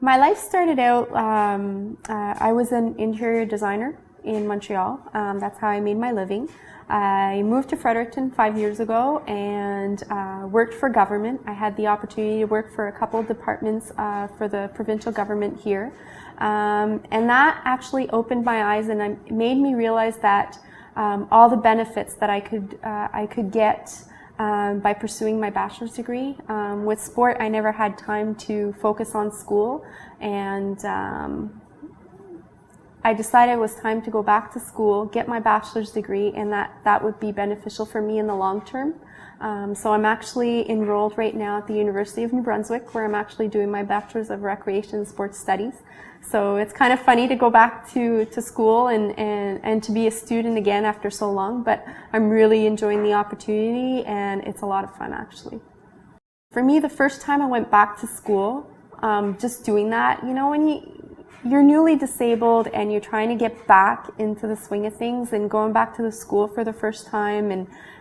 My life started out, I was an interior designer in Montreal. That's how I made my living. I moved to Fredericton 5 years ago and worked for government. I had the opportunity to work for a couple of departments for the provincial government here. And that actually opened my eyes and made me realize that all the benefits that I could get by pursuing my bachelor's degree. With sport, I never had time to focus on school, and I decided it was time to go back to school, get my bachelor's degree, and that would be beneficial for me in the long term. So I'm actually enrolled right now at the University of New Brunswick, where I'm actually doing my Bachelor's of Recreation and Sports Studies. So it's kind of funny to go back to school and to be a student again after so long, but I'm really enjoying the opportunity and it's a lot of fun actually. For me, the first time I went back to school, just doing that, you know, when you're newly disabled and you're trying to get back into the swing of things and going back to the school for the first time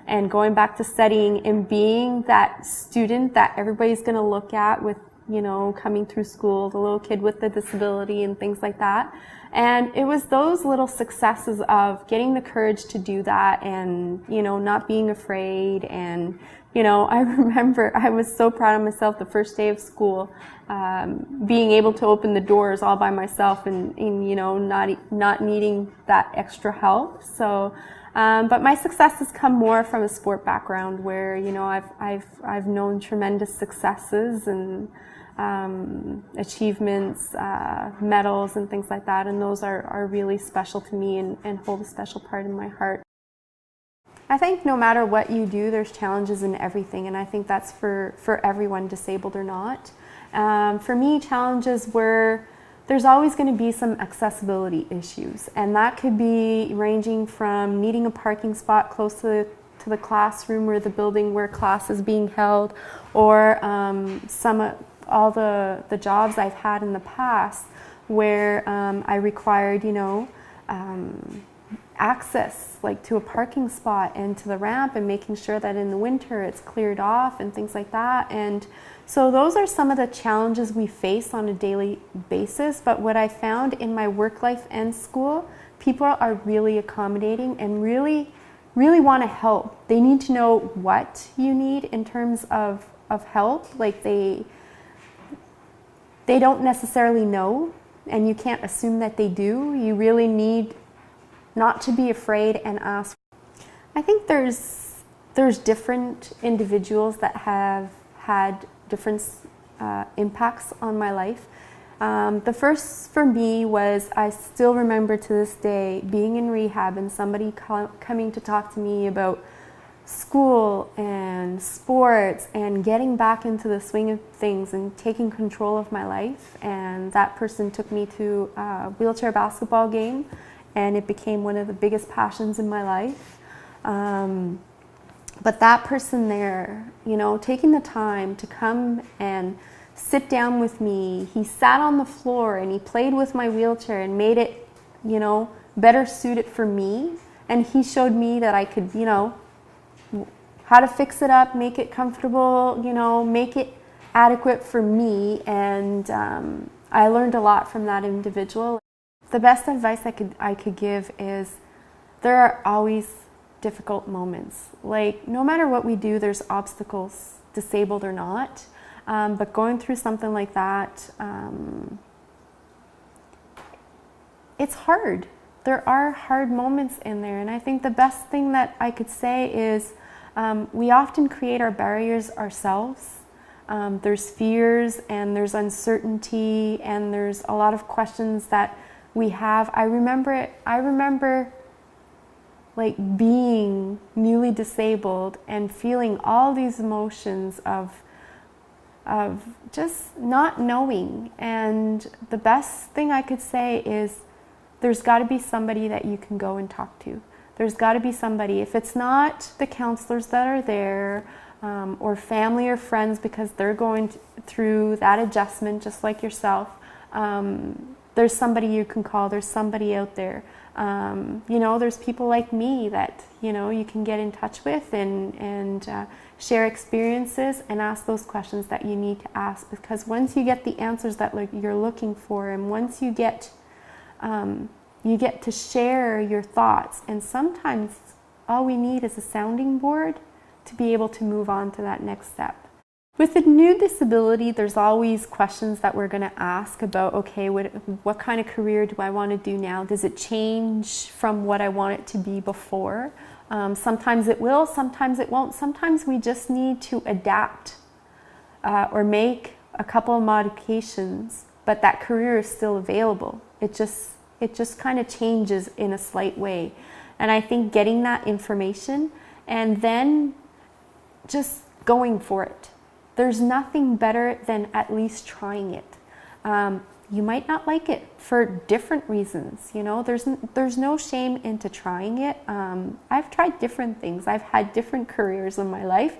and going back to studying and being that student that everybody's going to look at with, you know, coming through school, the little kid with the disability and things like that. And it was those little successes of getting the courage to do that and, you know, not being afraid. And, you know, I remember I was so proud of myself the first day of school, being able to open the doors all by myself and you know, not needing that extra help. So, but my success has come more from a sport background where, you know, I've known tremendous successes and achievements, medals and things like that, and those are really special to me and hold a special part in my heart. I think no matter what you do, there's challenges in everything, and I think that's for everyone, disabled or not. For me, challenges were there's always going to be some accessibility issues, and that could be ranging from needing a parking spot close to the classroom or the building where class is being held, or all the jobs I've had in the past where I required, you know, access like to a parking spot and to the ramp and making sure that in the winter it's cleared off and things like that. And so those are some of the challenges we face on a daily basis. But what I found in my work life and school, people are really accommodating and really want to help. They need to know what you need in terms of help. Like they don't necessarily know, and you can't assume that they do. You really need not to be afraid and ask. I think there's different individuals that have had different impacts on my life. The first for me was, I still remember to this day being in rehab and somebody coming to talk to me about school and sports and getting back into the swing of things and taking control of my life. And that person took me to a wheelchair basketball game, and it became one of the biggest passions in my life. But that person there, you know, taking the time to come and sit down with me, he sat on the floor and he played with my wheelchair and made it, you know, better suited for me. And he showed me that I could, you know, how to fix it up, make it comfortable, you know, make it adequate for me. And I learned a lot from that individual. The best advice I could give is there are always difficult moments. Like, no matter what we do, there's obstacles, disabled or not. But going through something like that, it's hard. There are hard moments in there. And I think the best thing that I could say is we often create our barriers ourselves. There's fears and there's uncertainty and there's a lot of questions that we have. I remember like being newly disabled and feeling all these emotions of just not knowing. And the best thing I could say is there's got to be somebody that you can go and talk to. There's got to be somebody. If it's not the counselors that are there, or family or friends because they're going through that adjustment just like yourself, there's somebody you can call. There's somebody out there. You know, there's people like me that, you know, you can get in touch with and share experiences and ask those questions that you need to ask, because once you get the answers that you're looking for, and once you get to share your thoughts, and sometimes all we need is a sounding board to be able to move on to that next step. With a new disability, there's always questions that we're going to ask about, okay, what kind of career do I want to do now? Does it change from what I want it to be before? Sometimes it will, sometimes it won't. Sometimes we just need to adapt or make a couple of modifications, but that career is still available. It just kind of changes in a slight way. And I think getting that information and then just going for it. There's nothing better than at least trying it. You might not like it for different reasons. You know, there's no shame into trying it. I've tried different things. I've had different careers in my life.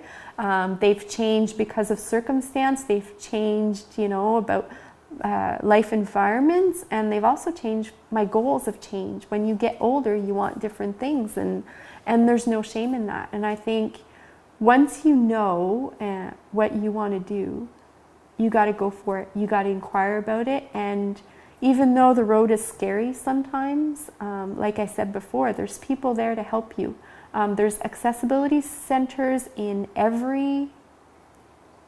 They've changed because of circumstance. They've changed, you know, about life environments, and they've also changed. My goals have changed. When you get older, you want different things, and there's no shame in that. And I think once you know what you want to do, you got to go for it. You got to inquire about it. And even though the road is scary sometimes, like I said before, there's people there to help you. There's accessibility centers in every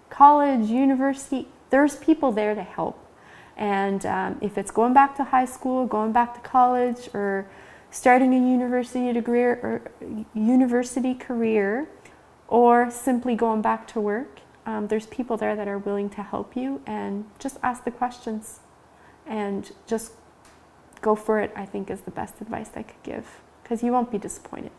college, university. There's people there to help. And if it's going back to high school, going back to college, or starting a university career, or simply going back to work, there's people there that are willing to help you, and just ask the questions and just go for it, I think, is the best advice I could give, because you won't be disappointed.